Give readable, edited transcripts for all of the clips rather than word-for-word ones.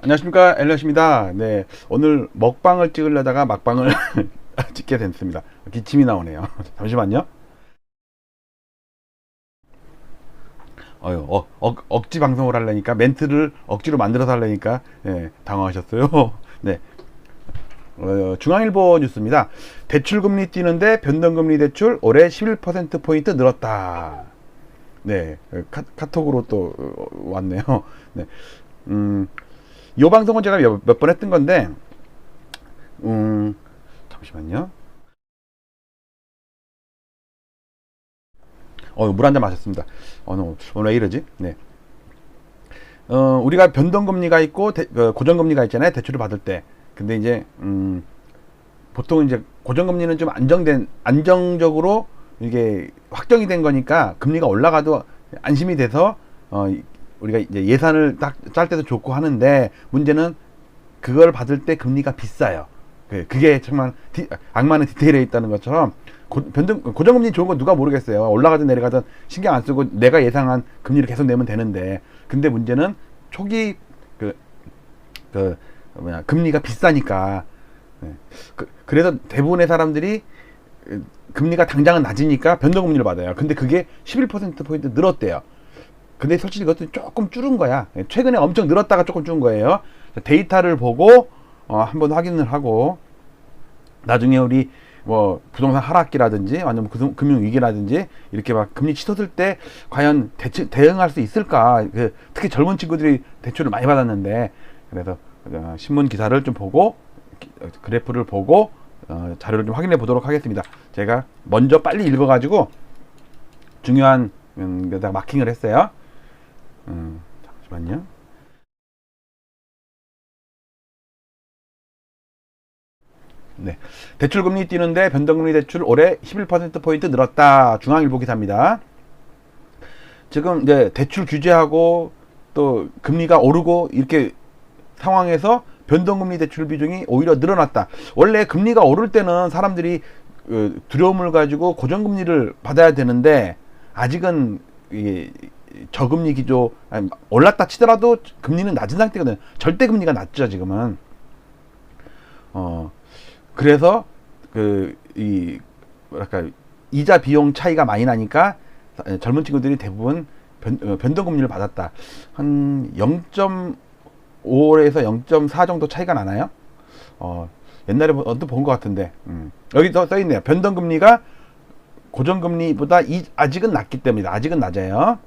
안녕하십니까, 엘리엇입니다. 네, 오늘 먹방을 찍으려다가 막방을 찍게 됐습니다. 기침이 나오네요. 잠시만요. 억지 방송을 하려니까, 멘트를 억지로 만들어서 하려니까, 당황하셨어요. 네, 중앙일보 뉴스입니다. 대출금리 뛰는데 변동금리 대출 올해 11%포인트 늘었다. 네, 카톡으로 또 왔네요. 네, 이 방송은 제가 몇 번 했던 건데, 잠시만요. 물 한 잔 마셨습니다. 오늘 왜 이러지? 네. 우리가 변동금리가 있고, 고정금리가 있잖아요. 대출을 받을 때. 근데 이제, 보통 이제 고정금리는 좀 안정적으로 이게 확정이 된 거니까 금리가 올라가도 안심이 돼서, 우리가 이제 예산을 딱 짤 때도 좋고 하는데, 문제는 그걸 받을 때 금리가 비싸요. 그게 정말 악마는 디테일에 있다는 것처럼 고정금리 좋은 건 누가 모르겠어요. 올라가든 내려가든 신경 안 쓰고 내가 예상한 금리를 계속 내면 되는데, 근데 문제는 초기 금리가 비싸니까. 그래서 대부분의 사람들이 금리가 당장은 낮으니까 변동금리를 받아요. 근데 그게 11%포인트 늘었대요. 근데 솔직히 이것도 조금 줄은 거야. 최근에 엄청 늘었다가 조금 줄은 거예요. 데이터를 보고 한번 확인을 하고, 나중에 우리 뭐 부동산 하락기라든지 아니면 금융위기라든지 이렇게 막 금리 치솟을 때 과연 대응할 수 있을까. 특히 젊은 친구들이 대출을 많이 받았는데, 그래서 신문 기사를 좀 보고 그래프를 보고 자료를 좀 확인해 보도록 하겠습니다. 제가 먼저 빨리 읽어 가지고 중요한 데다가 마킹을 했어요. 잠시만요. 네. 대출금리 뛰는데 변동금리 대출 올해 11%포인트 늘었다. 중앙일보 기사입니다. 지금 이제 대출 규제하고 또 금리가 오르고 이렇게 상황에서 변동금리 대출 비중이 오히려 늘어났다. 원래 금리가 오를 때는 사람들이 두려움을 가지고 고정금리를 받아야 되는데, 아직은 저금리 기조, 올랐다 치더라도 금리는 낮은 상태거든요. 절대 금리가 낮죠, 지금은. 그래서 뭐랄까, 이자 비용 차이가 많이 나니까 젊은 친구들이 대부분 변동금리를 받았다. 한 0.5에서 0.4 정도 차이가 나나요? 옛날에 어디 본 것 같은데, 여기 써 있네요. 변동금리가 고정금리보다 아직은 낮기 때문에, 아직은 낮아요.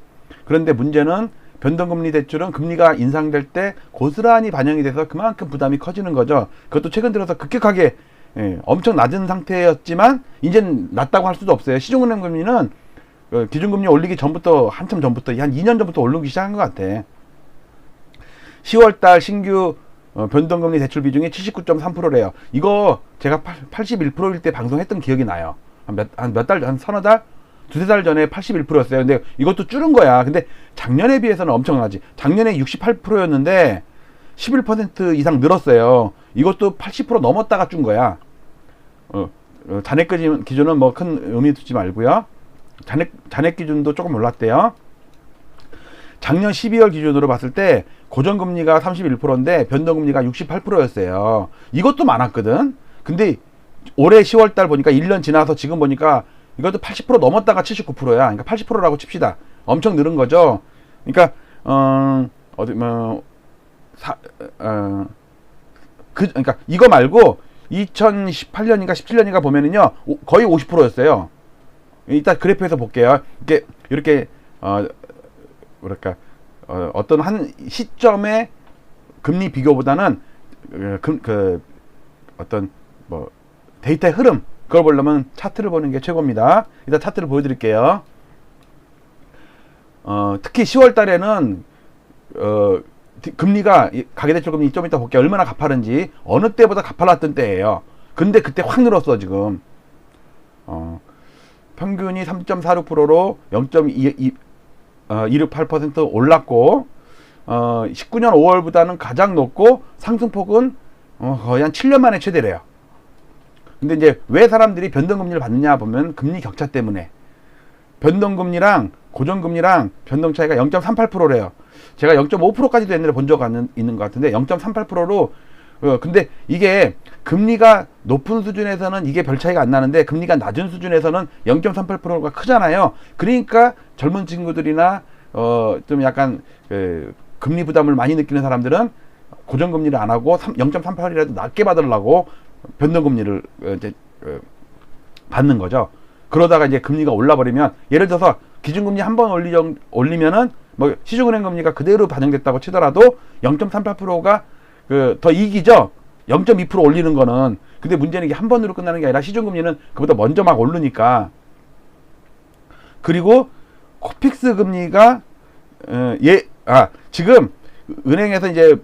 그런데 문제는 변동금리 대출은 금리가 인상될 때 고스란히 반영이 돼서 그만큼 부담이 커지는 거죠. 그것도 최근 들어서 급격하게, 엄청 낮은 상태였지만 이제는 낮다고 할 수도 없어요. 시중은행 금리는 기준금리 올리기 전부터, 한참 전부터, 한 2년 전부터 오르기 시작한 것 같아. 10월달 신규 변동금리 대출 비중이 79.3%래요. 이거 제가 81%일 때 방송했던 기억이 나요. 한 서너 달? 두세 달 전에 81%였어요. 근데 이것도 줄은 거야. 근데 작년에 비해서는 엄청나지. 작년에 68%였는데 11% 이상 늘었어요. 이것도 80% 넘었다가 준 거야. 잔액 기준은 뭐 큰 의미 두지 말고요. 잔액 기준도 조금 올랐대요. 작년 12월 기준으로 봤을 때 고정금리가 31%인데 변동금리가 68%였어요. 이것도 많았거든. 근데 올해 10월달 보니까 1년 지나서 지금 보니까 이것도 80% 넘었다가 79%야. 그러니까 80%라고 칩시다. 엄청 늘은 거죠. 그러니까 그러니까 이거 말고 2018년인가 17년인가 보면은요, 거의 50%였어요. 이따 그래프에서 볼게요. 이렇게 뭐랄까, 어떤 한 시점의 금리 비교보다는 어떤 뭐 데이터의 흐름, 그걸 보려면 차트를 보는 게 최고입니다. 일단 차트를 보여드릴게요. 특히 10월 달에는 금리가, 가계대출 금리 좀 이따 볼게요. 얼마나 가파른지. 어느 때보다 가팔랐던 때예요. 근데 그때 확 늘었어 지금. 평균이 3.46%로 0.268% 올랐고, 19년 5월보다는 가장 높고, 상승폭은 거의 한 7년 만에 최대래요. 근데 이제 왜 사람들이 변동금리를 받느냐 보면 금리 격차 때문에. 변동금리랑 고정금리랑 변동 차이가 0.38%래요. 제가 0.5%까지도 옛날에 본 적 있는 것 같은데 0.38%로 근데 이게 금리가 높은 수준에서는 이게 별 차이가 안 나는데 금리가 낮은 수준에서는 0.38%가 크잖아요. 그러니까 젊은 친구들이나 좀 약간 금리 부담을 많이 느끼는 사람들은 고정금리를 안 하고 0.38이라도 낮게 받으려고 변동금리를 이제 받는 거죠. 그러다가 이제 금리가 올라버리면 예를 들어서 기준금리 한 번 올리면은 뭐 시중은행 금리가 그대로 반영됐다고 치더라도 0.38%가 더 이익이죠. 0.2% 올리는 거는. 근데 문제는 이게 한 번으로 끝나는 게 아니라 시중금리는 그보다 먼저 막 오르니까. 그리고 코픽스 금리가 지금 은행에서 이제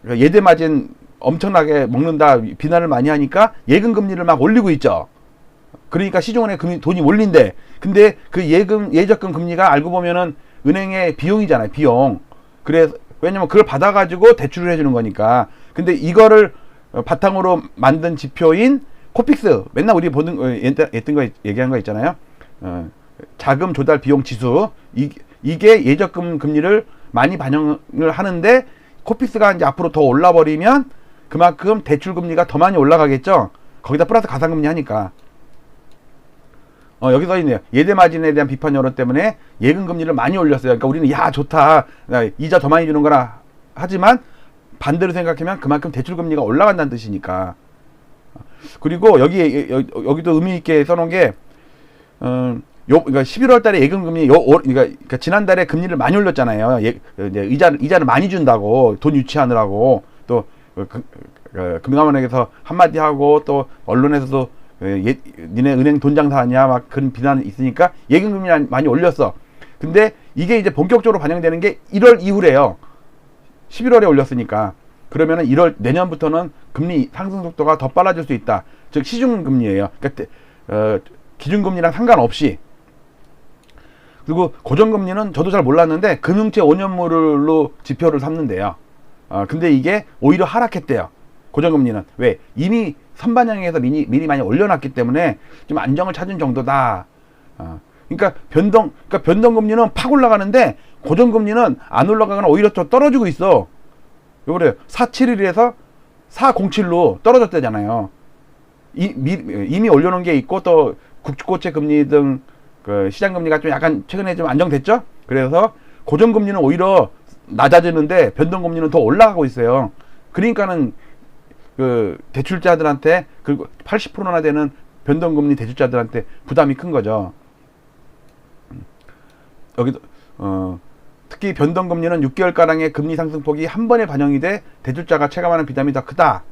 예대 마진 엄청나게 먹는다 비난을 많이 하니까 예금 금리를 막 올리고 있죠. 그러니까 시중은행 돈이 몰린대. 근데 그 예적금 금리가 알고 보면은 은행의 비용이잖아요. 비용. 그래서 왜냐면 그걸 받아가지고 대출을 해주는 거니까. 근데 이거를 바탕으로 만든 지표인 코픽스, 맨날 우리 했던 거 얘기한 거 있잖아요. 자금 조달 비용 지수. 이게 예적금 금리를 많이 반영을 하는데 코픽스가 이제 앞으로 더 올라버리면 그만큼 대출 금리가 더 많이 올라가겠죠. 거기다 플러스 가상금리 하니까. 여기 써 있네요. 예대 마진에 대한 비판 여론 때문에 예금 금리를 많이 올렸어요. 그러니까 우리는 야 좋다, 이자 더 많이 주는 거라 하지만 반대로 생각하면 그만큼 대출 금리가 올라간다는 뜻이니까. 그리고 여기도 의미 있게 써놓은 게 그러니까 11월 달에 예금 금리 그러니까 지난달에 금리를 많이 올렸잖아요. 이제 이자를 많이 준다고 돈 유치하느라고 또 금감원에서 한마디 하고 또 언론에서도 니네 은행 돈 장사하냐 막 그런 비난이 있으니까 예금 금리 많이 올렸어. 근데 이게 이제 본격적으로 반영되는 게 1월 이후래요. 11월에 올렸으니까. 그러면은 1월 내년부터는 금리 상승 속도가 더 빨라질 수 있다. 즉 시중 금리예요. 그러니까 기준 금리랑 상관없이. 그리고 고정 금리는 저도 잘 몰랐는데 금융채 5년물로 지표를 삼는데요. 근데 이게 오히려 하락했대요. 고정금리는. 왜? 이미 선반영해서 미리 많이 올려놨기 때문에 좀 안정을 찾은 정도다. 그러니까 변동금리는 팍 올라가는데 고정금리는 안 올라가거나 오히려 좀 떨어지고 있어. 왜 그래요? 4.71에서 4.07로 떨어졌다잖아요. 이미 올려놓은 게 있고 또 국고채 금리 등 그 시장 금리가 좀 약간 최근에 좀 안정됐죠? 그래서 고정금리는 오히려 낮아지는데 변동금리는 더 올라가고 있어요. 그러니까는 그 대출자들한테 그리고 80%나 되는 변동금리 대출자들한테 부담이 큰 거죠. 여기도 특히 변동금리는 6개월가량의 금리 상승폭이 한 번에 반영이 돼 대출자가 체감하는 부담이 더 크다.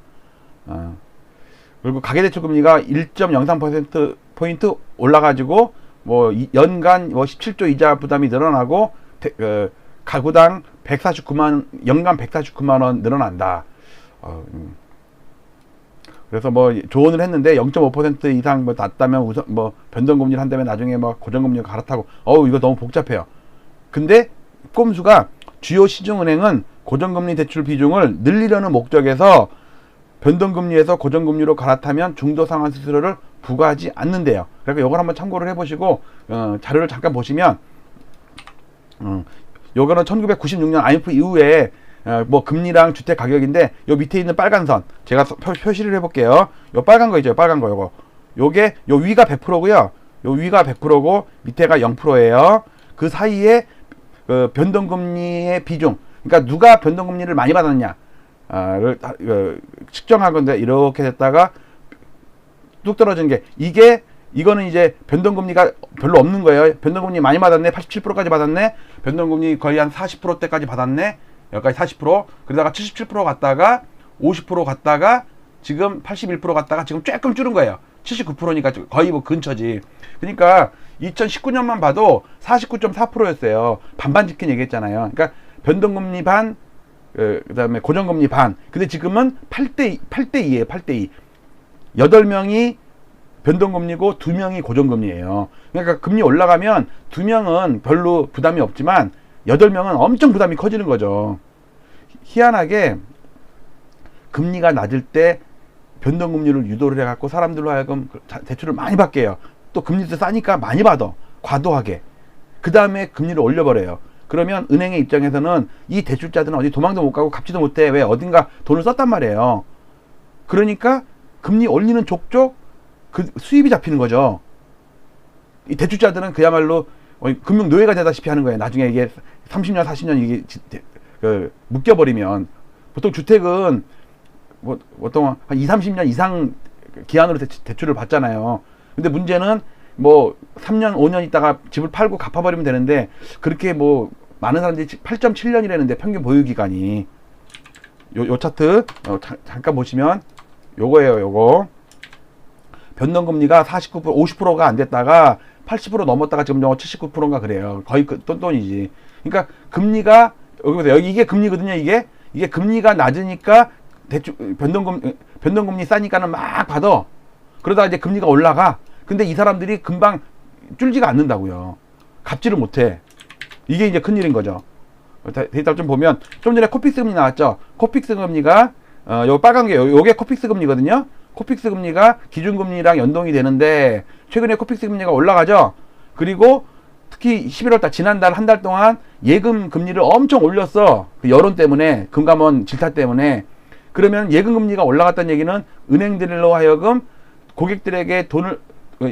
그리고 가계대출금리가 1.03%포인트 올라가지고 뭐 연간 17조 이자 부담이 늘어나고 가구당 연간 149만 원 늘어난다. 그래서 뭐 조언을 했는데 0.5% 이상 뭐 낮다면 뭐 변동금리를 한다면 나중에 뭐 고정금리를 갈아타고 이거 너무 복잡해요. 근데 꼼수가 주요 시중은행은 고정금리 대출 비중을 늘리려는 목적에서 변동금리에서 고정금리로 갈아타면 중도 상환 수수료를 부과하지 않는데요. 그러니까 이걸 한번 참고를 해보시고 자료를 잠깐 보시면 요거는 1996년 IMF 이후에 뭐 금리랑 주택 가격인데 요 밑에 있는 빨간 선 제가 표시를 해볼게요. 요 빨간 거 있죠, 빨간 거 요게 요 위가 100%고요. 요 위가 100%고 밑에가 0%예요. 그 사이에 변동금리의 비중, 그러니까 누가 변동금리를 많이 받았냐 를 측정한 건데 이렇게 됐다가 뚝 떨어진 게 이거는 이제 변동금리가 별로 없는 거예요. 변동금리 많이 받았네. 87%까지 받았네. 변동금리 거의 한 40%대까지 받았네. 여기까지 40%. 그러다가 77% 갔다가 50% 갔다가 지금 81% 갔다가 지금 조금 줄은 거예요. 79%니까 거의 뭐 근처지. 그러니까 2019년만 봐도 49.4%였어요. 반반 지킨 얘기했잖아요. 그러니까 변동금리 반, 그다음에 고정금리 반. 근데 지금은 8대2예요. 8대2. 8명이 변동금리고 2명이 고정금리예요. 그러니까 금리 올라가면 2명은 별로 부담이 없지만 8명은 엄청 부담이 커지는 거죠. 희한하게 금리가 낮을 때 변동금리를 유도를 해갖고 사람들로 하여금 대출을 많이 받게 해요. 또 금리도 싸니까 많이 받아. 과도하게. 그 다음에 금리를 올려버려요. 그러면 은행의 입장에서는 이 대출자들은 어디 도망도 못 가고 갚지도 못해. 왜? 어딘가 돈을 썼단 말이에요. 그러니까 금리 올리는 족족 그 수입이 잡히는 거죠. 이 대출자들은 그야말로 금융 노예가 되다시피 하는 거예요. 나중에 이게 30년, 40년 이게 묶여버리면. 보통 주택은 보통 한 2, 30년 이상 기한으로 대출을 받잖아요. 근데 문제는 3년, 5년 있다가 집을 팔고 갚아버리면 되는데, 그렇게 많은 사람들이 8.7년이라는데 평균 보유 기간이. 요 차트, 잠깐 보시면, 요거예요, 요거. 변동금리가 49%, 50%가 안 됐다가 80% 넘었다가 지금 79%인가 그래요. 거의 똔똔이지. 그러니까 금리가, 여기 보세요. 여기 이게 금리거든요, 이게. 이게 금리가 낮으니까 변동금리 싸니까는 막 받아. 그러다 이제 금리가 올라가. 근데 이 사람들이 금방 줄지가 않는다고요. 갚지를 못해. 이게 이제 큰일인 거죠. 데이터를 좀 보면, 좀 전에 코픽스 금리 나왔죠. 코픽스 금리가 요 빨간 게 요게 코픽스 금리거든요. 코픽스 금리가 기준금리랑 연동이 되는데, 최근에 코픽스 금리가 올라가죠. 그리고 특히 11월달 지난달 한 달 동안 예금 금리를 엄청 올렸어. 그 여론 때문에, 금감원 질타 때문에. 그러면 예금 금리가 올라갔다는 얘기는 은행들로 하여금 고객들에게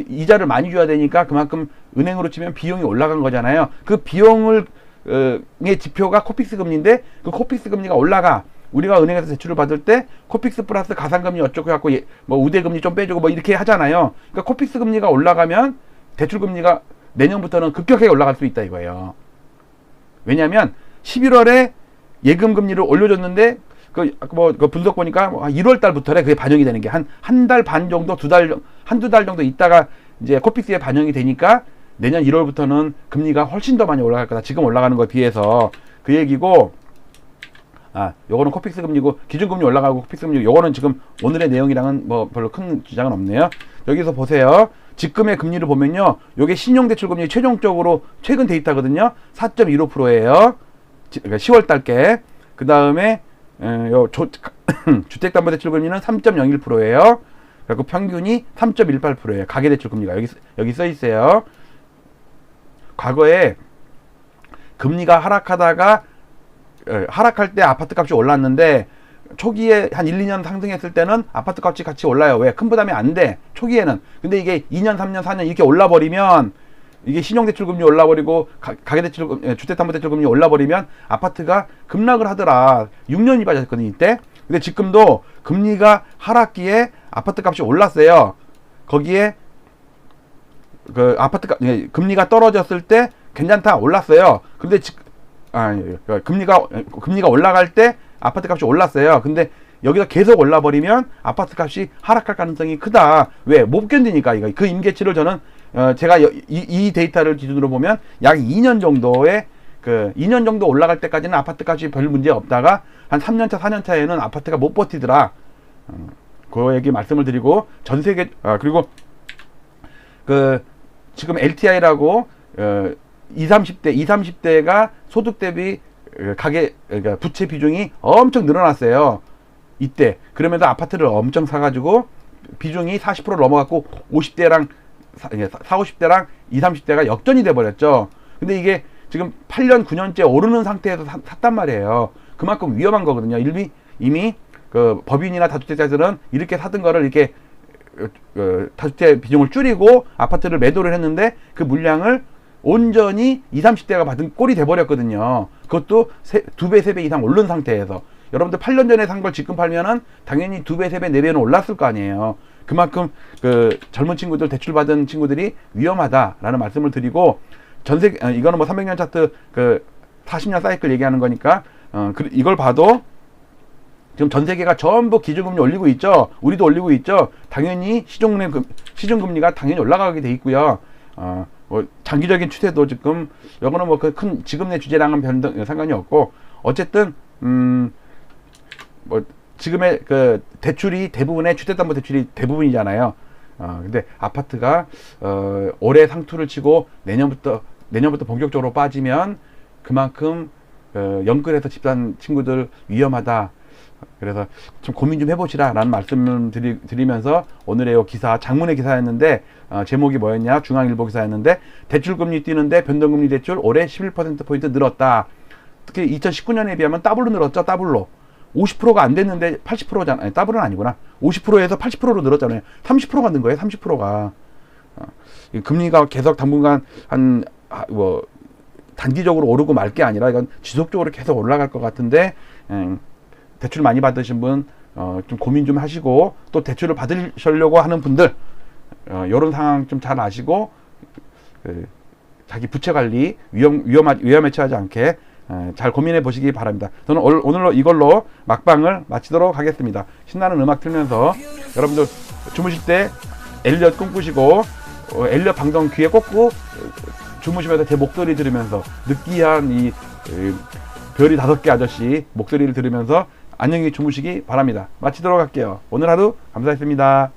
이자를 많이 줘야 되니까 그만큼 은행으로 치면 비용이 올라간 거잖아요. 그 비용을 의 지표가 코픽스 금리인데, 그 코픽스 금리가 올라가. 우리가 은행에서 대출을 받을 때 코픽스 플러스 가상금리 어쩌고 해갖고 우대금리 좀 빼주고 이렇게 하잖아요. 그러니까 코픽스 금리가 올라가면 대출 금리가 내년부터는 급격하게 올라갈 수 있다 이거예요. 왜냐하면 11월에 예금 금리를 올려줬는데 그 분석 보니까 1월 달부터래 그게 반영이 되는 게 한 달 반 정도, 한두 달 정도 있다가 이제 코픽스에 반영이 되니까 내년 1월부터는 금리가 훨씬 더 많이 올라갈 거다. 지금 올라가는 거에 비해서 그 얘기고. 요거는 코픽스 금리고, 기준금리 올라가고 코픽스 금리, 요거는 지금 오늘의 내용이랑은 별로 큰 지장은 없네요. 여기서 보세요. 지금의 금리를 보면요, 요게 신용대출금리 최종적으로 최근 데이터거든요. 4.15%예요. 그러니까 10월 달께. 그 다음에 주택담보대출금리는 3.01%예요. 그리고 평균이 3.18%예요. 가계대출금리가 여기 써 있어요. 과거에 금리가 하락할 때 아파트 값이 올랐는데, 초기에 한 1, 2년 상승했을 때는 아파트 값이 같이 올라요. 왜? 큰 부담이 안 돼. 초기에는. 근데 이게 2년, 3년, 4년 이렇게 올라버리면, 이게 신용대출금리 올라버리고 주택담보대출금리 올라버리면 아파트가 급락을 하더라. 6년이 빠졌거든요, 이때. 근데 지금도 금리가 하락기에 아파트 값이 올랐어요. 거기에 금리가 떨어졌을 때 괜찮다, 올랐어요. 근데 금리가 올라갈 때 아파트 값이 올랐어요. 근데 여기서 계속 올라버리면 아파트 값이 하락할 가능성이 크다. 왜? 못 견디니까. 그 임계치를 저는 제가 이 데이터를 기준으로 보면 약 2년 정도의 2년 정도 올라갈 때까지는 아파트 값이 별 문제 없다가 한 3년차, 4년차에는 아파트가 못 버티더라. 그 얘기 말씀을 드리고, 전 세계 그리고 지금 LTI라고 20, 30대가 소득 대비 그러니까 부채 비중이 엄청 늘어났어요. 이때. 그러면서 아파트를 엄청 사가지고 비중이 40% 넘어갔고 50대랑 50대랑 20, 30대가 역전이 돼버렸죠. 근데 이게 지금 8년, 9년째 오르는 상태에서 샀단 말이에요. 그만큼 위험한 거거든요. 이미 법인이나 다주택자들은 이렇게 사던 거를 이렇게 다주택 비중을 줄이고 아파트를 매도를 했는데, 그 물량을 온전히 20, 30대가 받은 꼴이 돼버렸거든요. 그것도 2배, 3배 이상 오른 상태에서. 여러분들 8년 전에 산 걸 지금 팔면은 당연히 2배, 3배, 4배는 올랐을 거 아니에요. 그만큼 젊은 친구들, 대출 받은 친구들이 위험하다라는 말씀을 드리고, 이거는 300년 차트 40년 사이클 얘기하는 거니까, 이걸 봐도 지금 전 세계가 전부 기준금리 올리고 있죠. 우리도 올리고 있죠. 당연히 시중금리가 당연히 올라가게 돼 있고요. 장기적인 추세도 지금, 이거는 큰 지금 내 주제랑은 상관이 없고, 어쨌든 지금의 대출이 대부분의 주택담보대출이 대부분이잖아요. 근데 아파트가 올해 상투를 치고 내년부터 본격적으로 빠지면 그만큼 영끌해서 집산 친구들 위험하다. 그래서 좀 고민 좀 해보시라라는 말씀을 드리면서 오늘의 기사, 장문의 기사였는데 제목이 뭐였냐? 중앙일보 기사였는데 대출금리 뛰는데 변동금리 대출 올해 11%포인트 늘었다. 특히 2019년에 비하면 더블로 늘었죠. 더블로. 50%가 안 됐는데 80%잖아요. 아니, 더블은 아니구나. 50%에서 80%로 늘었잖아요. 30%가 는 거예요. 30%가. 금리가 계속 당분간 단기적으로 오르고 말 게 아니라 이건 지속적으로 계속 올라갈 것 같은데 대출 많이 받으신 분 좀 고민 좀 하시고 또 대출을 받으시려고 하는 분들 이런 상황 좀 잘 아시고 자기 부채 관리 위험에 처하지 않게 잘 고민해 보시기 바랍니다. 저는 오늘로 이걸로 막방을 마치도록 하겠습니다. 신나는 음악 틀면서 여러분들 주무실 때 엘리엇 꿈꾸시고 엘리엇 방송 귀에 꽂고 주무시면서 제 목소리 들으면서 느끼한 이 별이 5개 아저씨 목소리를 들으면서 안녕히 주무시기 바랍니다. 마치도록 할게요. 오늘 하루 감사했습니다.